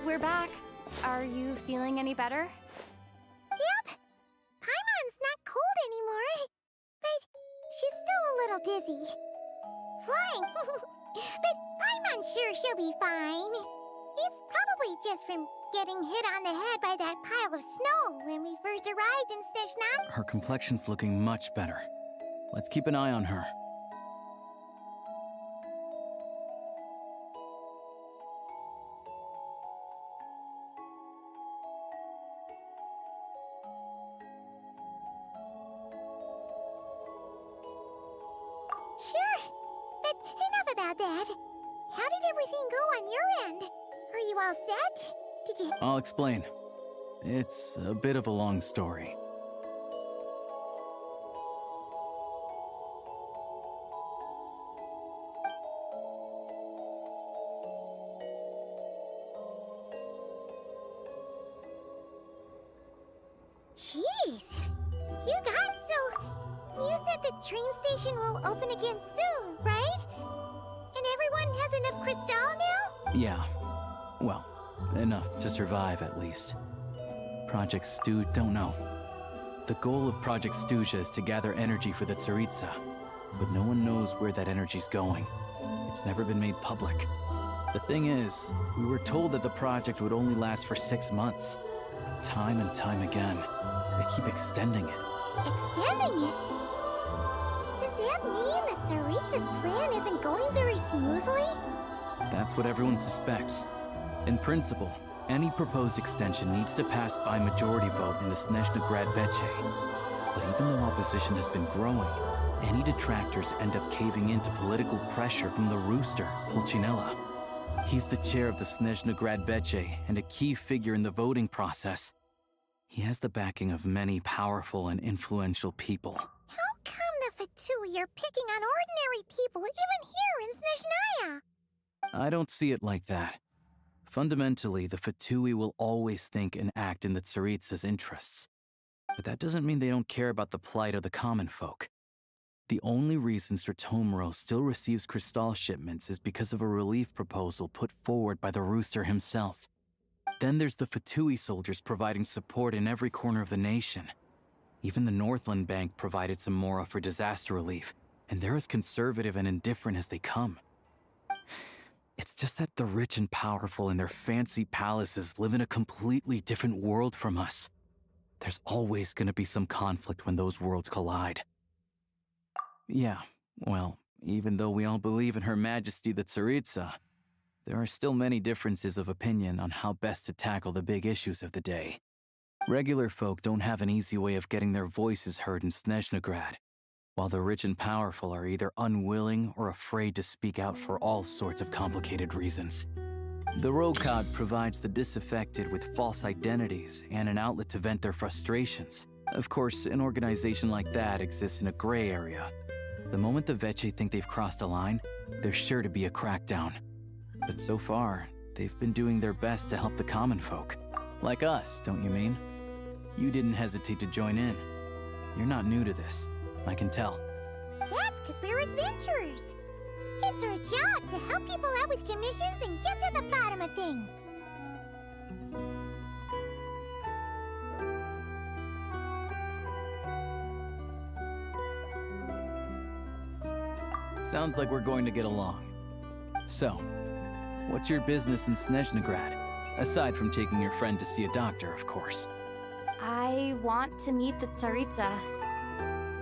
We're back. Are you feeling any better? Yep. Paimon's not cold anymore. But she's still a little dizzy. Flying. But Paimon's sure she'll be fine. It's probably just from getting hit on the head by that pile of snow when we first arrived in Snezhnaya. Her complexion's looking much better. Let's keep an eye on her. Sure, but enough about that. How did everything go on your end? Are you all set? Did you... I'll explain. It's a bit of a long story. Jeez, you got so... You said the train station will open again soon, right? And everyone has enough crystal now? Yeah. Well, enough to survive at least. Project Stu don't know. The goal of Project Stuja is to gather energy for the Tsaritsa, but no one knows where that energy's going. It's never been made public. The thing is, we were told that the project would only last for 6 months. Time and time again, they keep extending it. Extending it? Does that mean the Tsaritsa's plan isn't going very smoothly? That's what everyone suspects. In principle, any proposed extension needs to pass by majority vote in the Snezhnaya Veche. But even though opposition has been growing, any detractors end up caving into political pressure from the rooster, Pulcinella. He's the chair of the Snezhnaya Veche and a key figure in the voting process. He has the backing of many powerful and influential people. How come the Fatui are picking on ordinary people even here in Snezhnaya? I don't see it like that. Fundamentally, the Fatui will always think and act in the Tsaritsa's interests. But that doesn't mean they don't care about the plight of the common folk. The only reason Sir Tomuro still receives crystal shipments is because of a relief proposal put forward by the Rooster himself. Then there's the Fatui soldiers providing support in every corner of the nation. Even the Northland Bank provided some mora for disaster relief, and they're as conservative and indifferent as they come. It's just that the rich and powerful in their fancy palaces live in a completely different world from us. There's always gonna be some conflict when those worlds collide. Yeah, well, even though we all believe in Her Majesty the Tsaritsa, there are still many differences of opinion on how best to tackle the big issues of the day. Regular folk don't have an easy way of getting their voices heard in Snezhnaya, while the rich and powerful are either unwilling or afraid to speak out for all sorts of complicated reasons. The Rokad provides the disaffected with false identities and an outlet to vent their frustrations. Of course, an organization like that exists in a gray area. The moment the Veche think they've crossed a line, there's sure to be a crackdown. But so far, they've been doing their best to help the common folk. Like us, don't you mean? You didn't hesitate to join in. You're not new to this, I can tell. That's because we're adventurers. It's our job to help people out with commissions and get to the bottom of things. Sounds like we're going to get along. So, what's your business in Snezhnegrad? Aside from taking your friend to see a doctor, of course. I want to meet the Tsaritsa.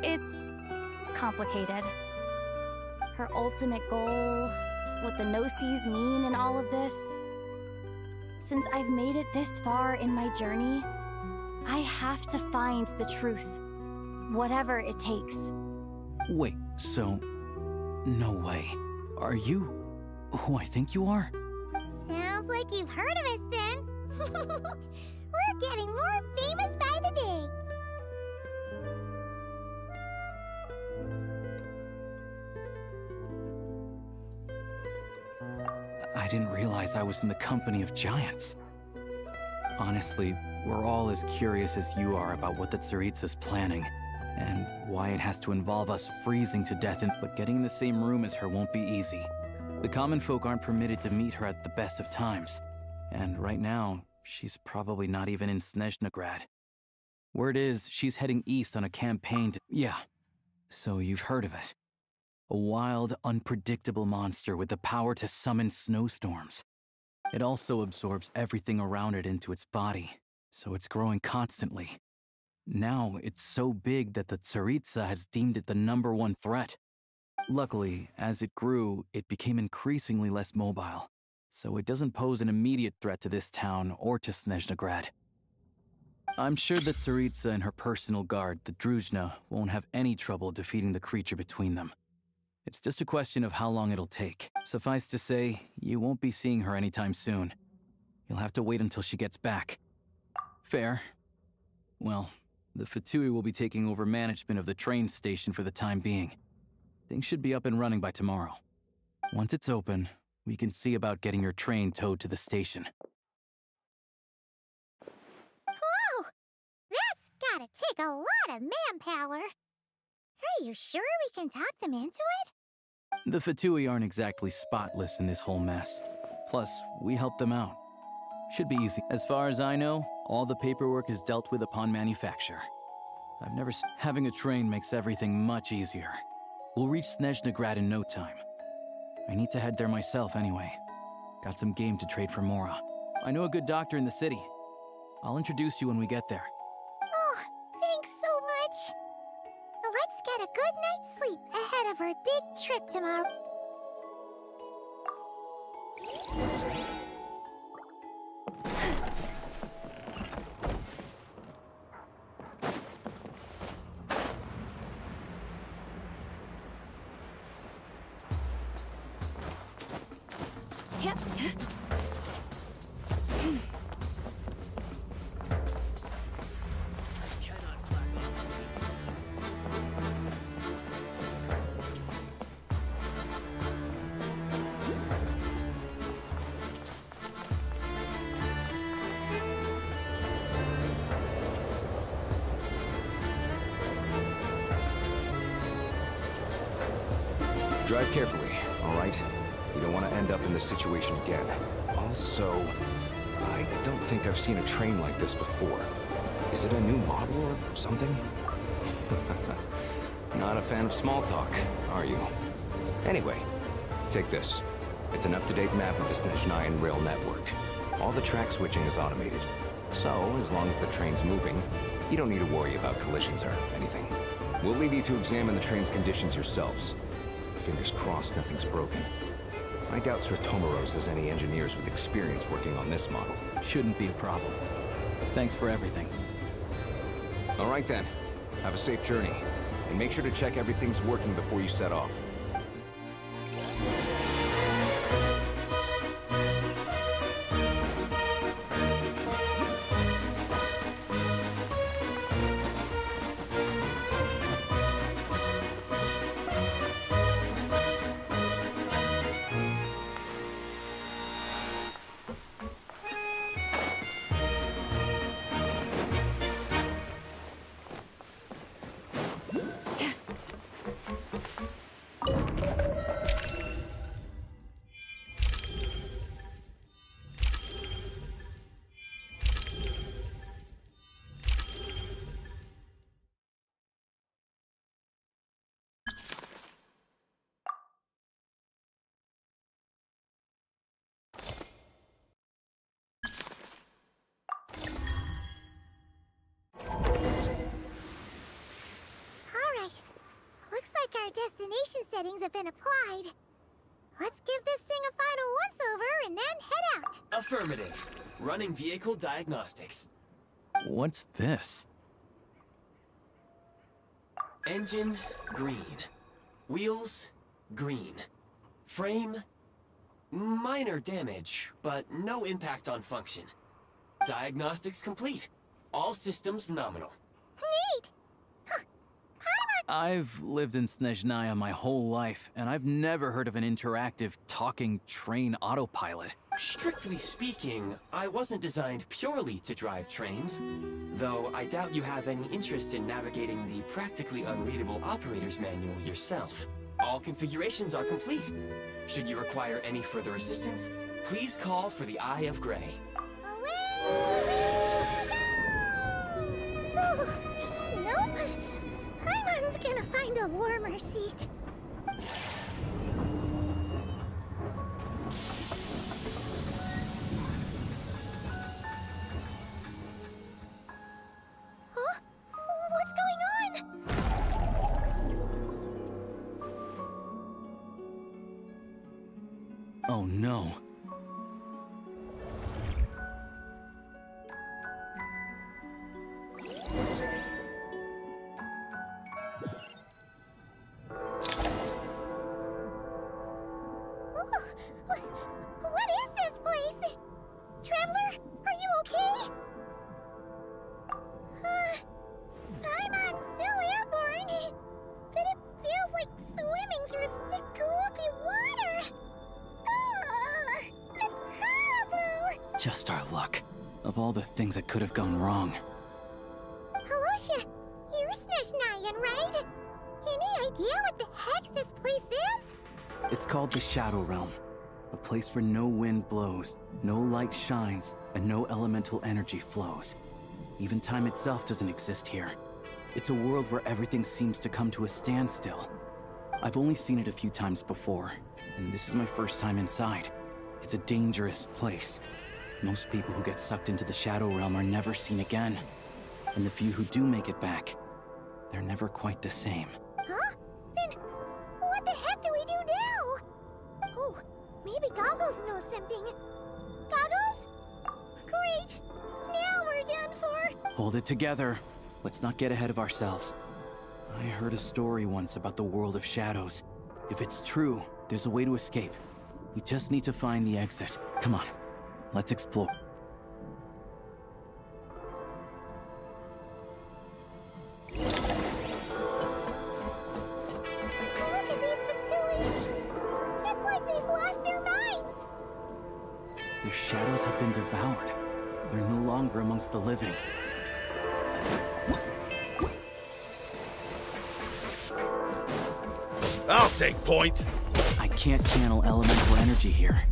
It's complicated. Her ultimate goal, what the Gnosis mean in all of this. Since I've made it this far in my journey, I have to find the truth, whatever it takes. Wait, so... No way. Are you who I think you are? Sounds like you've heard of us then. We're getting more famous by the day. I didn't realize I was in the company of giants. Honestly, we're all as curious as you are about what the Tsaritsa's planning, and why it has to involve us freezing to death, but getting in the same room as her won't be easy. The common folk aren't permitted to meet her at the best of times, and right now, she's probably not even in Snezhnegrad. Word is, she's heading east on a campaign to— Yeah, so you've heard of it. A wild, unpredictable monster with the power to summon snowstorms. It also absorbs everything around it into its body, so it's growing constantly. Now, it's so big that the Tsaritsa has deemed it the #1 threat. Luckily, as it grew, it became increasingly less mobile, so it doesn't pose an immediate threat to this town or to Snezhnegrad. I'm sure the Tsaritsa and her personal guard, the Druzhna, won't have any trouble defeating the creature between them. It's just a question of how long it'll take. Suffice to say, you won't be seeing her anytime soon. You'll have to wait until she gets back. Fair. Well, the Fatui will be taking over management of the train station for the time being. Things should be up and running by tomorrow. Once it's open, we can see about getting your train towed to the station. Whoa! That's gotta take a lot of manpower. Are you sure we can talk them into it? The Fatui aren't exactly spotless in this whole mess. Plus, we helped them out. Should be easy. As far as I know, all the paperwork is dealt with upon manufacture. Having a train makes everything much easier. We'll reach Snezhnegrad in no time. I need to head there myself anyway. Got some game to trade for Mora. I know a good doctor in the city. I'll introduce you when we get there. Oh, thanks so much. Let's get a good night's sleep ahead of our big trip tomorrow. Drive carefully, all right? You don't want to end up in this situation again. Also, I don't think I've seen a train like this before. Is it a new model or something? Not a fan of small talk, are you? Anyway, take this. It's an up-to-date map of the Snezhnayan rail network. All the track switching is automated. So, as long as the train's moving, you don't need to worry about collisions or anything. We'll leave you to examine the train's conditions yourselves. Fingers crossed nothing's broken. I doubt Sir Tomoros has any engineers with experience working on this model. Shouldn't be a problem. Thanks for everything. All right then. Have a safe journey. And make sure to check everything's working before you set off. destination settings have been applied. Let's give this thing a final once-over and then head out. Affirmative. Running vehicle diagnostics. What's this? Engine, green. Wheels, green. Frame, minor damage, but no impact on function. Diagnostics complete. All systems nominal. Neat! I've lived in Snezhnaya my whole life, and I've never heard of an interactive, talking train autopilot. Strictly speaking, I wasn't designed purely to drive trains, though I doubt you have any interest in navigating the practically unreadable operator's manual yourself. All configurations are complete. Should you require any further assistance, please call for the Eye of Grey. Oh, nope. Paimon's gonna find a warmer seat. Huh? What's going on? Oh no. What is this place? Traveler, are you okay? Paimon's still airborne, but it feels like swimming through thick, gloopy water. It's horrible! Just our luck. Of all the things that could have gone wrong. Halosha, you're Snezhnayan, right? Any idea what the heck this place is? It's called the Shadow Realm. A place where no wind blows, no light shines, and no elemental energy flows. Even time itself doesn't exist here. It's a world where everything seems to come to a standstill. I've only seen it a few times before, and this is my first time inside. It's a dangerous place. Most people who get sucked into the Shadow Realm are never seen again. And the few who do make it back, they're never quite the same. Huh? Then, what the heck do we do now? Oh, maybe Goggles knows something. Goggles? Great! Now we're done for! Hold it together. Let's not get ahead of ourselves. I heard a story once about the world of shadows. If it's true, there's a way to escape. We just need to find the exit. Come on, let's explore. Look at these Fatui! It's like they've lost their minds! Their shadows have been devoured. They're no longer amongst the living. I'll take point. I can't channel elemental energy here,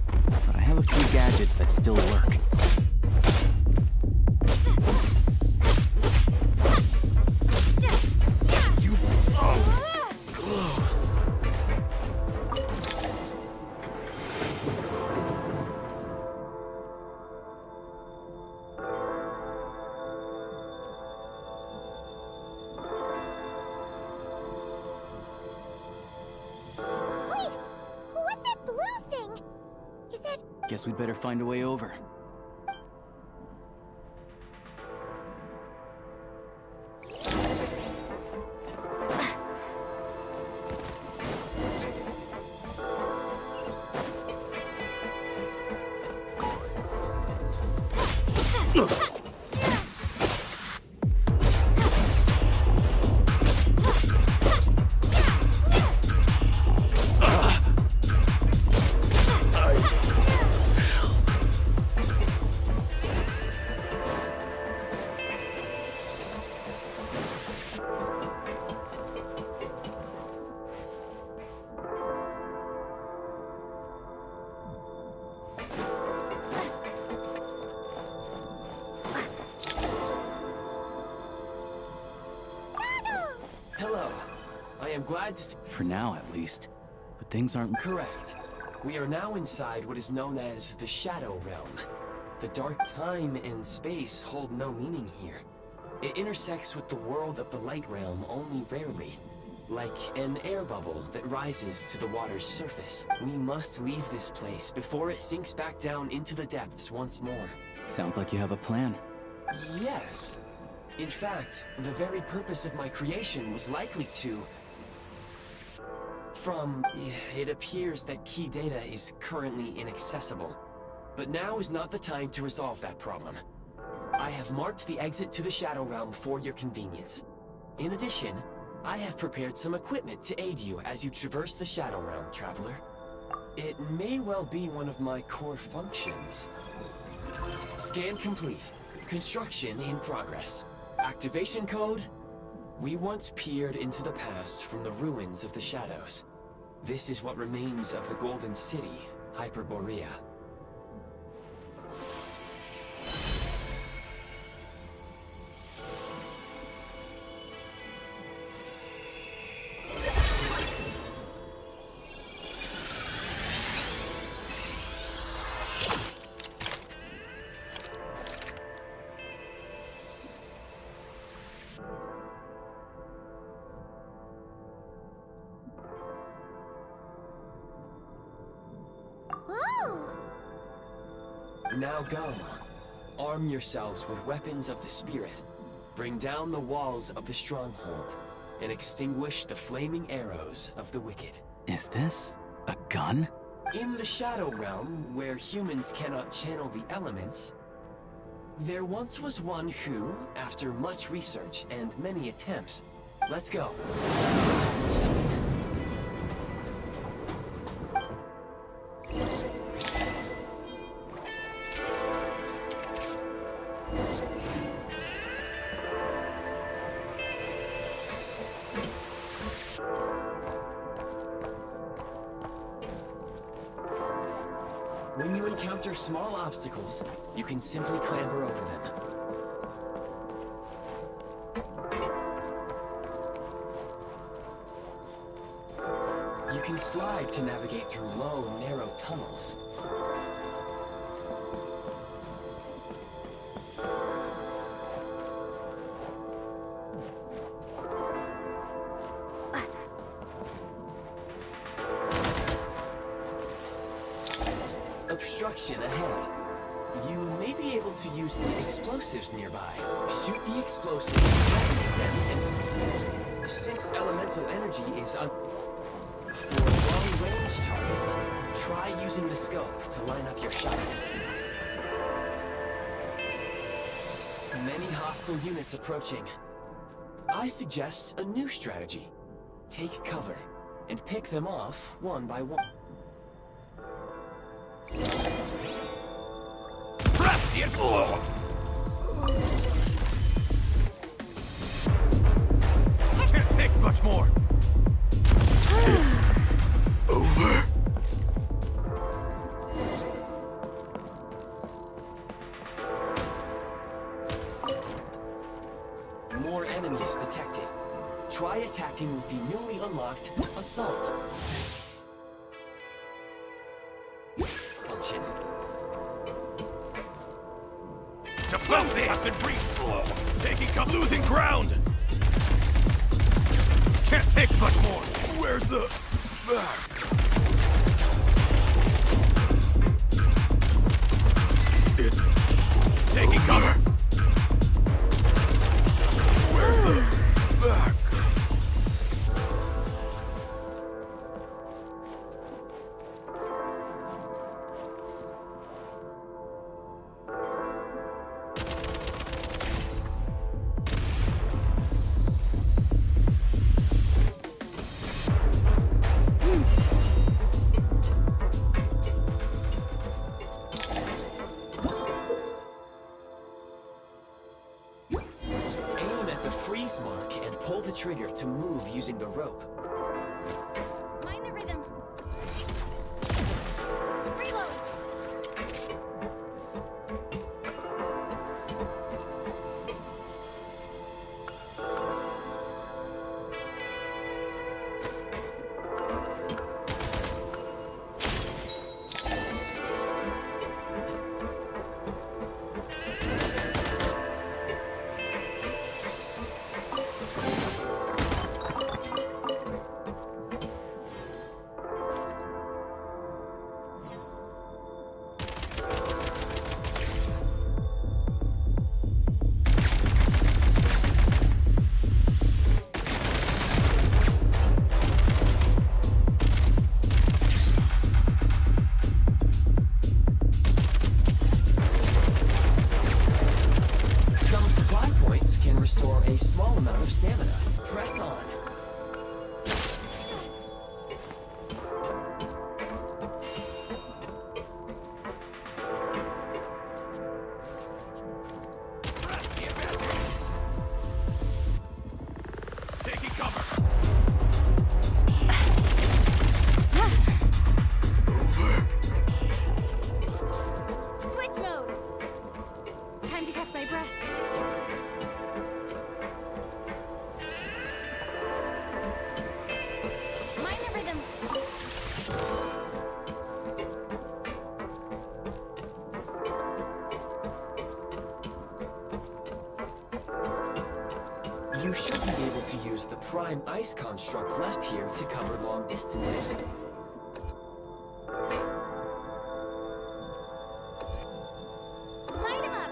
but I have a few gadgets that still work. You so close. Wait! What's that blue thing? Is that... Guess we'd better find a way over. Goggles! Hello. I am glad to see... For now, at least. But things aren't... Correct. We are now inside what is known as the Shadow Realm. The dark time and space hold no meaning here. It intersects with the world of the Light Realm only rarely. like an air bubble that rises to the water's surface. We must leave this place before it sinks back down into the depths once more. Sounds like you have a plan. Yes. In fact, the very purpose of my creation was likely to... It appears that key data is currently inaccessible. But now is not the time to resolve that problem. I have marked the exit to the Shadow Realm for your convenience. In addition, I have prepared some equipment to aid you as you traverse the Shadow Realm, Traveler. It may well be one of my core functions. Scan complete. Construction in progress. Activation code? We once peered into the past from the ruins of the Shadows. This is what remains of the Golden City, Hyperborea. Whoa! Now go. Arm yourselves with weapons of the spirit. Bring down the walls of the stronghold, and extinguish the flaming arrows of the wicked. Is this a gun? In the Shadow Realm, where humans cannot channel the elements, there once was one who, after much research and many attempts... Let's go. When you encounter small obstacles, you can simply clamber over them. You can slide to navigate through low, narrow tunnels. Obstruction ahead. You may be able to use the explosives nearby. Shoot the explosives, detonate them, and since elemental energy is for long-range targets, try using the scope to line up your shot. Many hostile units approaching. I suggest a new strategy. Take cover, and pick them off one by one. Can't take much more. It's over. More enemies detected. Try attacking with the newly unlocked Assault function. Defensive have been breached. Taking cover, losing ground. Can't take much more. Where's the back? It's taking cover. Where's the back? Mark and pull the trigger to move using the rope. Mind the rhythm. Reload. a small amount of stamina. Press on. Taking cover. Switch mode! Time to catch my breath. Mind the rhythm. You should be able to use the prime ice construct left here to cover long distances. Light him up!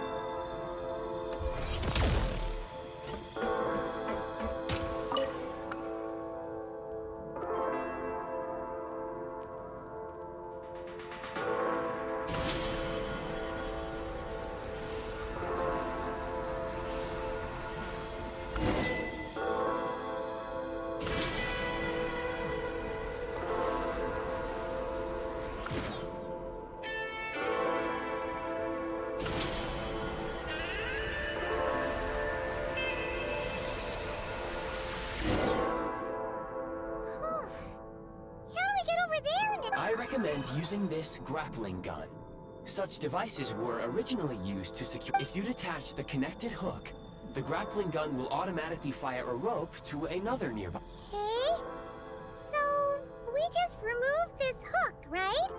How do we get over there now? I recommend using this grappling gun. Such devices were originally used to secure... If you detach the connected hook, the grappling gun will automatically fire a rope to another nearby. Okay. So, we just remove this hook, right?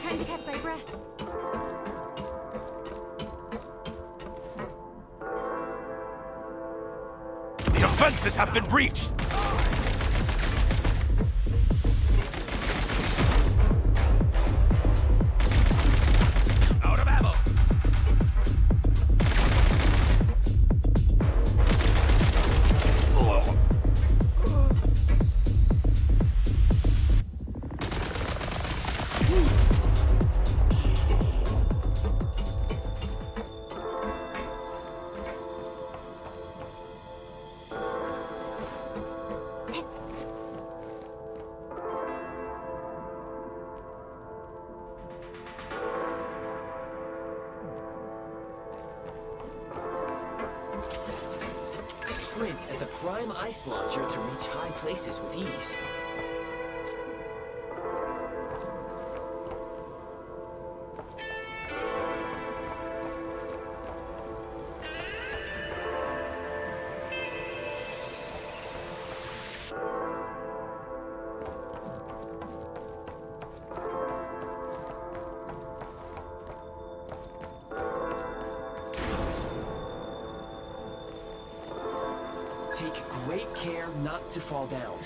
Time to catch my breath. Defenses have been breached. Out of ammo. sprint at the prime ice launcher to reach high places with ease. Take great care not to fall down.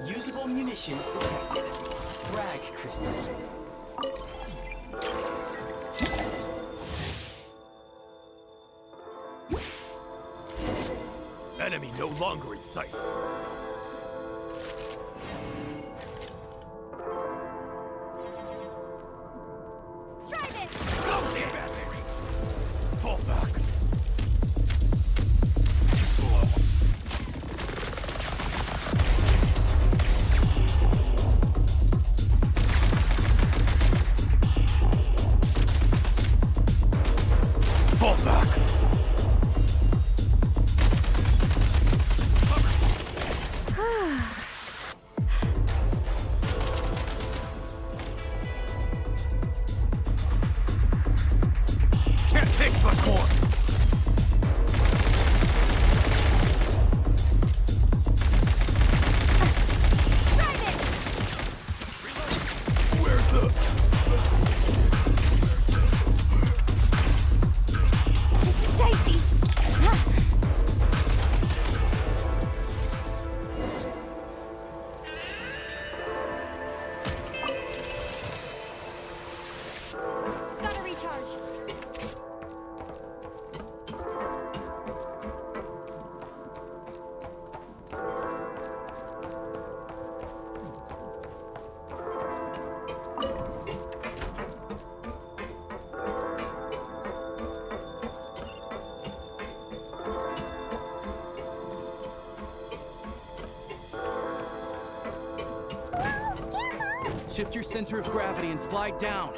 Usable munitions detected. Frag crystal. Enemy no longer in sight. Try this! Fall back. Fall back. Can't take much more. Try this! Where's the... Stacy! Gotta recharge. Shift your center of gravity and slide down.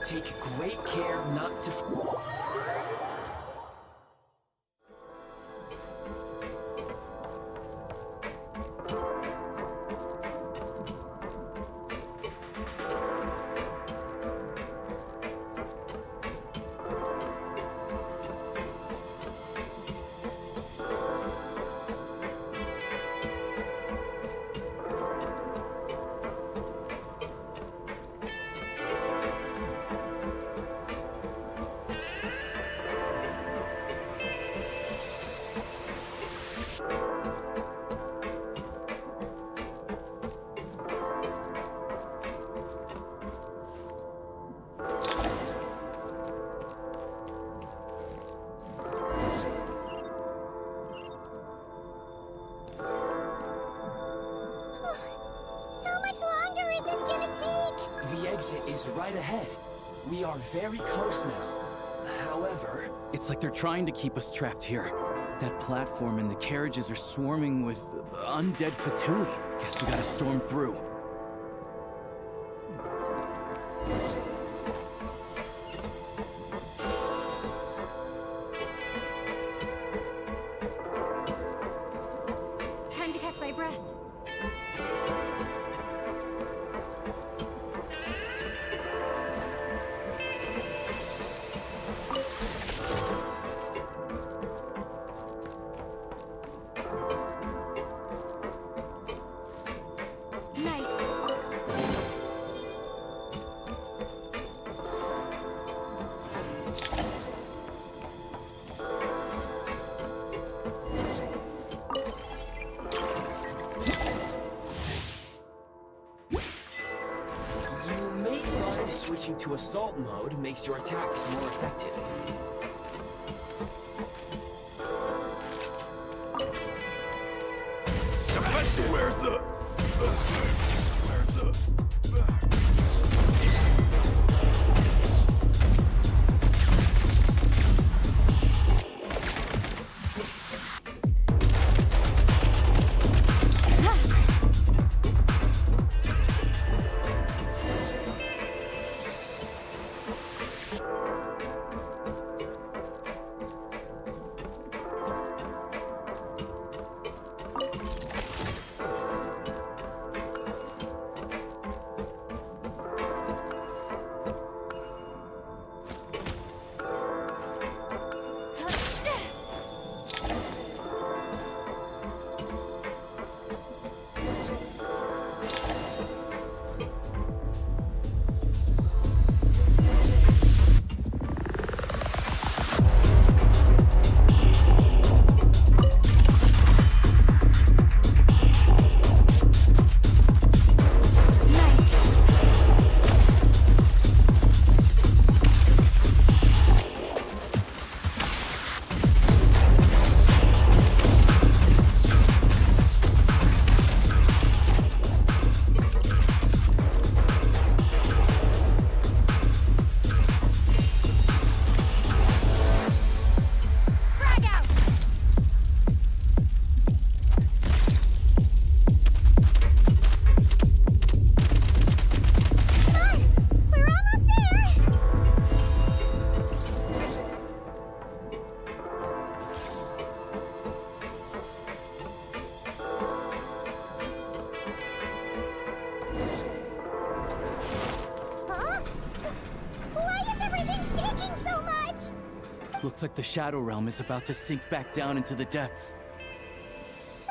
Take great care not to... How much longer is this gonna take? The exit is right ahead. We are very close now. However... It's like they're trying to keep us trapped here. That platform and the carriages are swarming with undead Fatui. Guess we gotta storm through. switching to assault mode makes your attacks more effective. Where's the... Looks like the Shadow Realm is about to sink back down into the depths.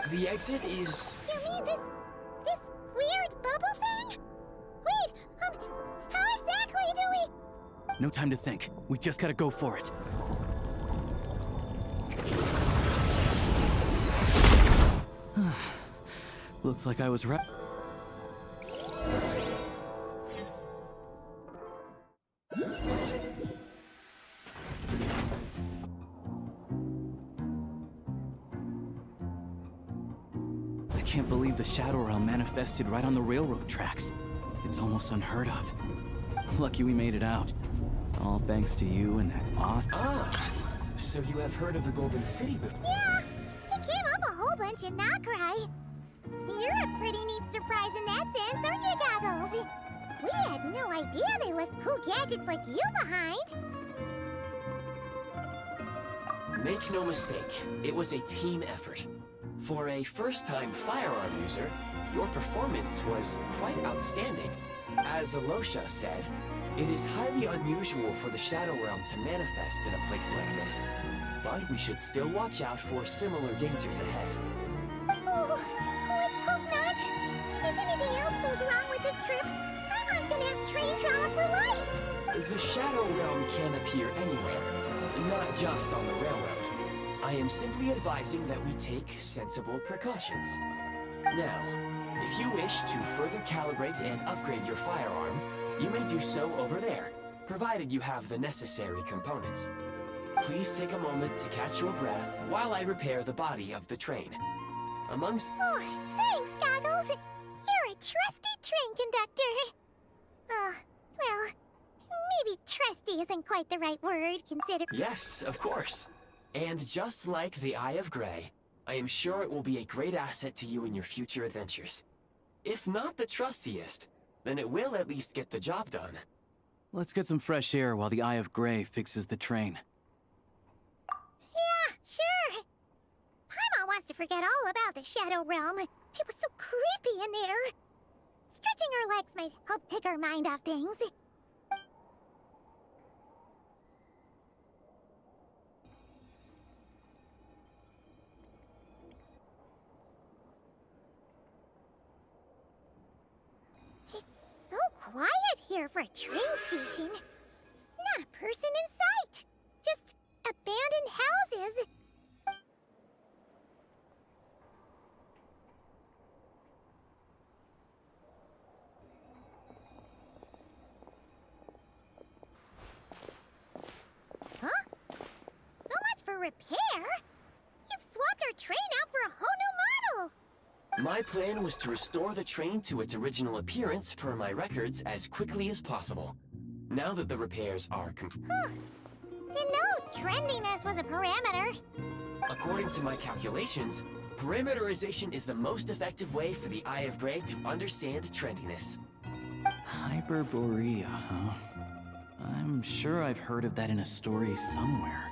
The exit is... You mean this weird bubble thing? Wait, how exactly do we... No time to think. We just gotta go for it. Looks like I was right. I can't believe the Shadow Realm manifested right on the railroad tracks. It's almost unheard of. Lucky we made it out. All thanks to you and that boss. Ah, so you have heard of the Golden City before? Yeah, he came up a whole bunch in Nocrai. You're a pretty neat surprise in that sense, aren't you, Goggles? We had no idea they left cool gadgets like you behind. Make no mistake, it was a team effort. For a first-time firearm user, your performance was quite outstanding. As Alosha said, it is highly unusual for the Shadow Realm to manifest in a place like this. But we should still watch out for similar dangers ahead. Oh, let's hope not. If anything else goes wrong with this trip, Paimon's gonna have train trauma for life. The Shadow Realm can appear anywhere, not just on the railroad. I am simply advising that we take sensible precautions. Now, if you wish to further calibrate and upgrade your firearm, you may do so over there, provided you have the necessary components. Please take a moment to catch your breath while I repair the body of the train. Amongst... Oh, thanks, Goggles. You're a trusty train conductor. Well, maybe trusty isn't quite the right word, consider... Yes, of course. And just like the Eye of Grey, I am sure it will be a great asset to you in your future adventures. If not the trustiest, then it will at least get the job done. Let's get some fresh air while the Eye of Grey fixes the train. Yeah, sure. Paimon wants to forget all about the Shadow Realm. It was so creepy in there. Stretching her legs might help take her mind off things. It's so quiet here for a train station. Not a person in sight. Just abandoned houses. repair? You've swapped our train out for a whole new model! My plan was to restore the train to its original appearance per my records as quickly as possible. Now that the repairs are complete. Huh. Didn't know trendiness was a parameter. According to my calculations, parameterization is the most effective way for the Eye of Grey to understand trendiness. Hyperborea, huh? I'm sure I've heard of that in a story somewhere.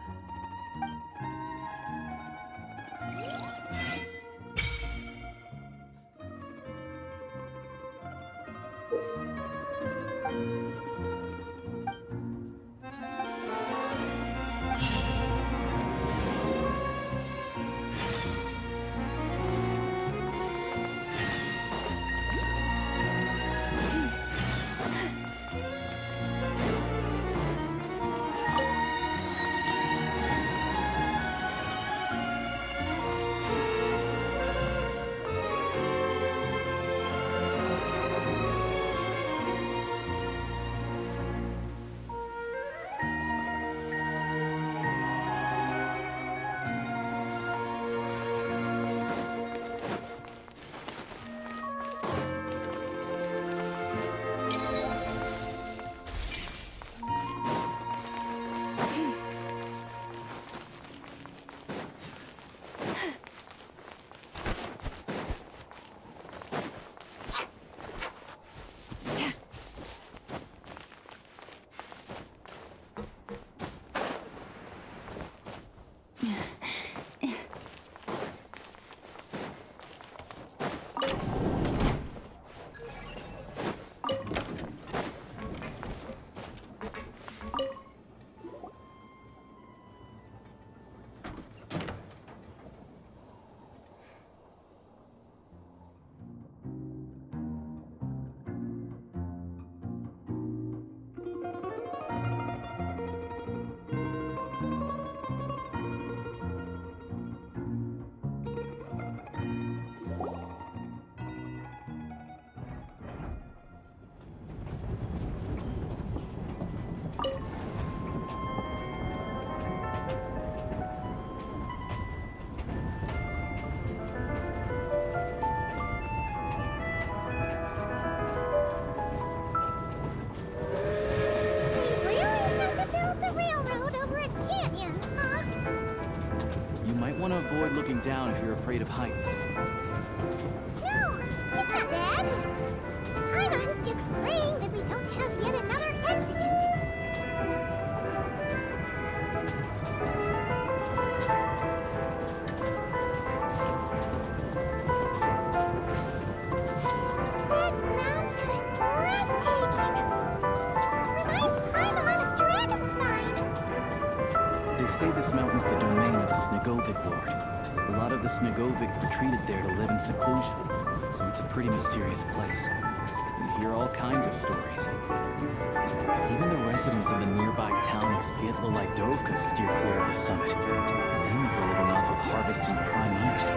Want to avoid looking down if you're afraid of heights. No, it's not that. Paimon's just praying that we don't have yet another accident. That mountain is breathtaking. Reminds Paimon of Dragonspine. They say this mountain's the domain of a Snegovic lord. A lot of the Snegovic retreated there to live in seclusion, so it's a pretty mysterious place. You hear all kinds of stories. Even the residents in the nearby town of Svietlo-Lidovka steer clear of the summit, and they make a living off of harvesting prime ice.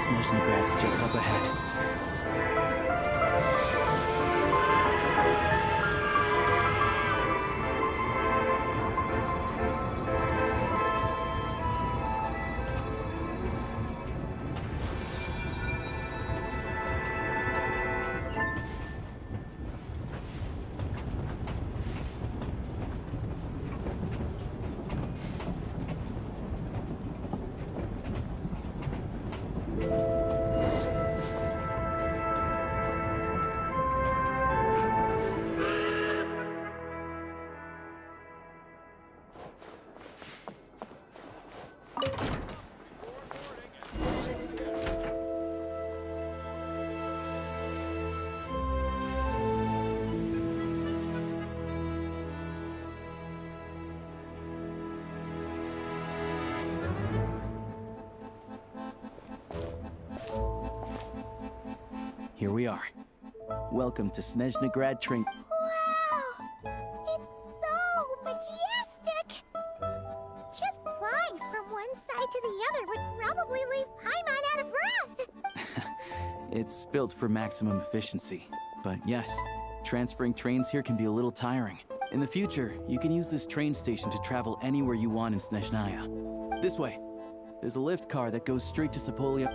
Snezhnegrad's just up ahead. Here we are. Welcome to Snezhnegrad Train. Wow! It's so majestic! Just flying from one side to the other would probably leave Paimon out of breath! It's built for maximum efficiency. But yes, transferring trains here can be a little tiring. In the future, you can use this train station to travel anywhere you want in Snezhnaya. This way. There's a lift car that goes straight to Sapolia.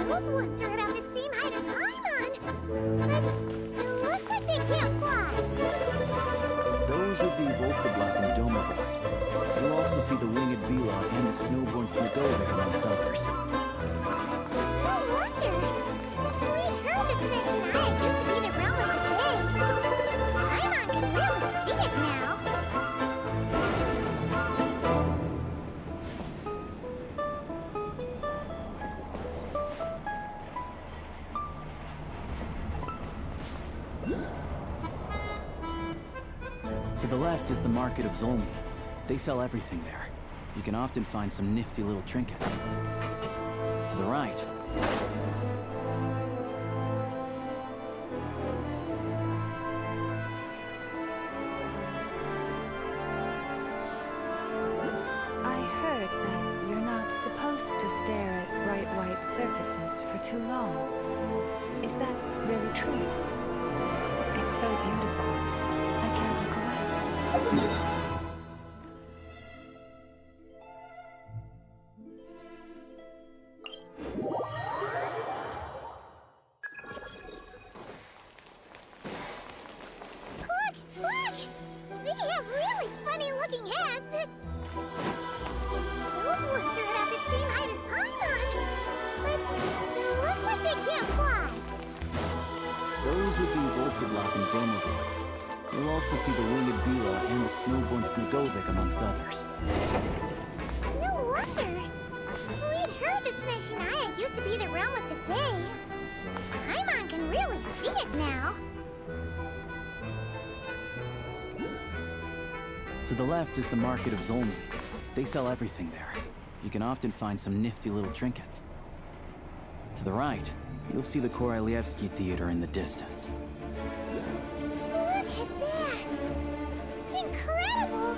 Those ones are about the same height as Paimon. But it looks like they can't fly. Those would be Volkoblock and Domovar. You'll also see the winged Vila and the snowborn Snegovic amongst others. No wonder. We'd heard that Snezhnaya used to be the realm of the Fae. Paimon can really see it now. To the left is the Market of Zolny. They sell everything there. You can often find some nifty little trinkets. To the right... I heard that you're not supposed to stare at bright white surfaces for too long. Is that really true? It's so beautiful. I can't look away. Look! They have really funny-looking hats. Those ones are about the same height as Paimon. But it looks like they can't fly. Those would be Volkoblock and Domovar. You'll also see the winged Vila and the snowborn Snegovic amongst others. No wonder. We'd heard that Snezhnaya used to be the realm of the Fae. Paimon can really see it now. To the left is the Market of Zolny. They sell everything there. You can often find some nifty little trinkets. To the right, you'll see the Korolyevsky Theater in the distance. Look at that! Incredible!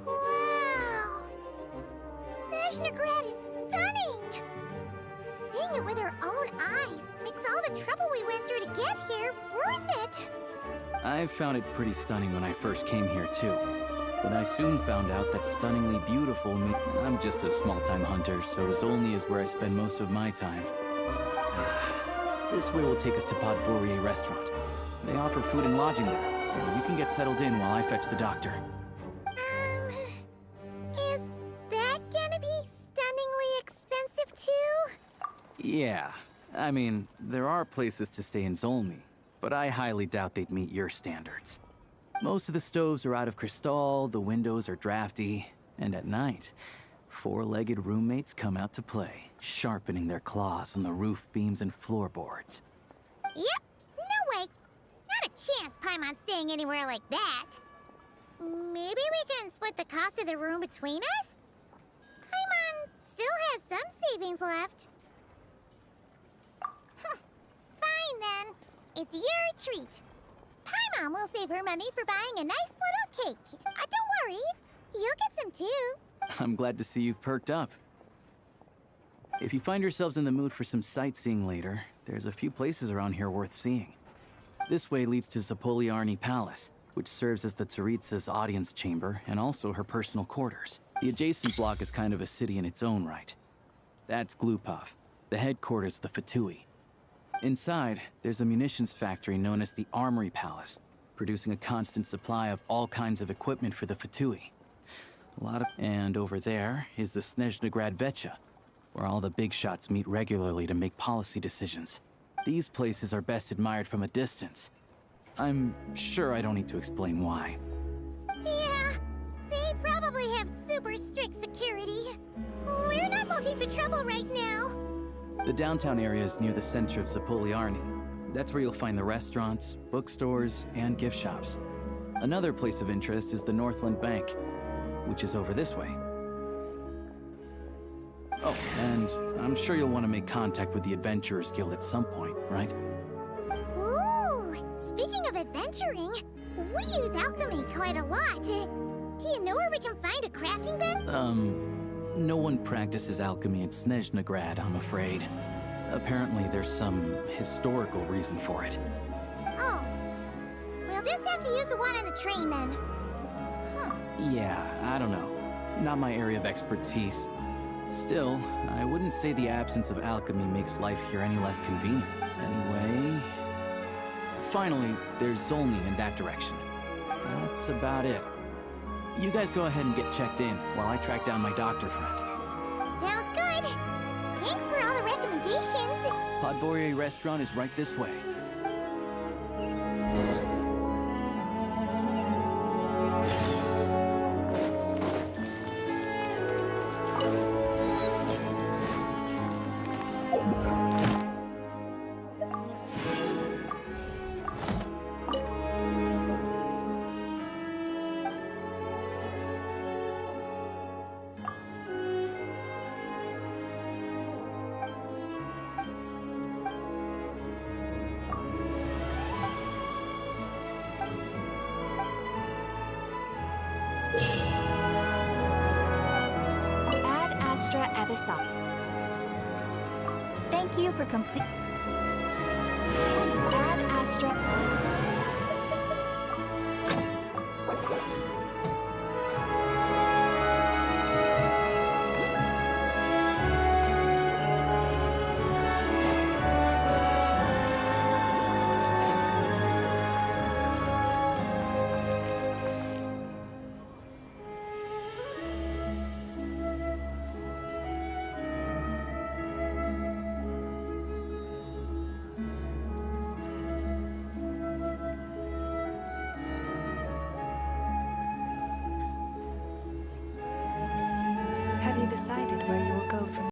Wow! Snezhnegrad is stunning! Seeing it with our own eyes makes all the trouble we went through to get here worth it! I found it pretty stunning when I first came here too. But I soon found out that stunningly beautiful means I'm just a small-time hunter, so Zolny is where I spend most of my time. This way will take us to Hyperborea restaurant. They offer food and lodging there, so you can get settled in while I fetch the doctor. Is that gonna be stunningly expensive too? Yeah, I mean, there are places to stay in Zolny, but I highly doubt they'd meet your standards. Most of the stoves are out of crystal, the windows are drafty, and at night, four-legged roommates come out to play, sharpening their claws on the roof beams and floorboards. Yep, no way. Not a chance Paimon's staying anywhere like that. Maybe we can split the cost of the room between us? Paimon still has some savings left. It's your treat. Paimon will save her money for buying a nice little cake. Don't worry, you'll get some too. I'm glad to see you've perked up. If you find yourselves in the mood for some sightseeing later, there's a few places around here worth seeing. This way leads to Zapoliarni Palace, which serves as the Tsaritsa's audience chamber and also her personal quarters. The adjacent block is kind of a city in its own right. That's Glupov, the headquarters of the Fatui. Inside, there's a munitions factory known as the Armory Palace, producing a constant supply of all kinds of equipment for the Fatui. And over there is the Snezhnegrad Vecha, where all the big shots meet regularly to make policy decisions. These places are best admired from a distance. I'm sure I don't need to explain why. Yeah, they probably have super strict security. We're not looking for trouble right now. The downtown area is near the center of Zapoliarni. That's where you'll find the restaurants, bookstores, and gift shops. Another place of interest is the Northland Bank, which is over this way. Oh, and I'm sure you'll want to make contact with the Adventurers Guild at some point, right? Ooh, speaking of adventuring, we use alchemy quite a lot. Do you know where we can find a crafting bench? No one practices alchemy in Snezhnegrad, I'm afraid. Apparently there's some historical reason for it. Oh, we'll just have to use the one on the train then. Yeah, I don't know. Not my area of expertise. Still, I wouldn't say the absence of alchemy makes life here any less convenient. Anyway... Finally, there's Zolny in that direction. That's about it. You guys go ahead and get checked in while I track down my doctor friend. Sounds good. Thanks for all the recommendations. Hyperborea restaurant is right this way. Ad Astra Abyssal. Thank you for complete. Ad Astra.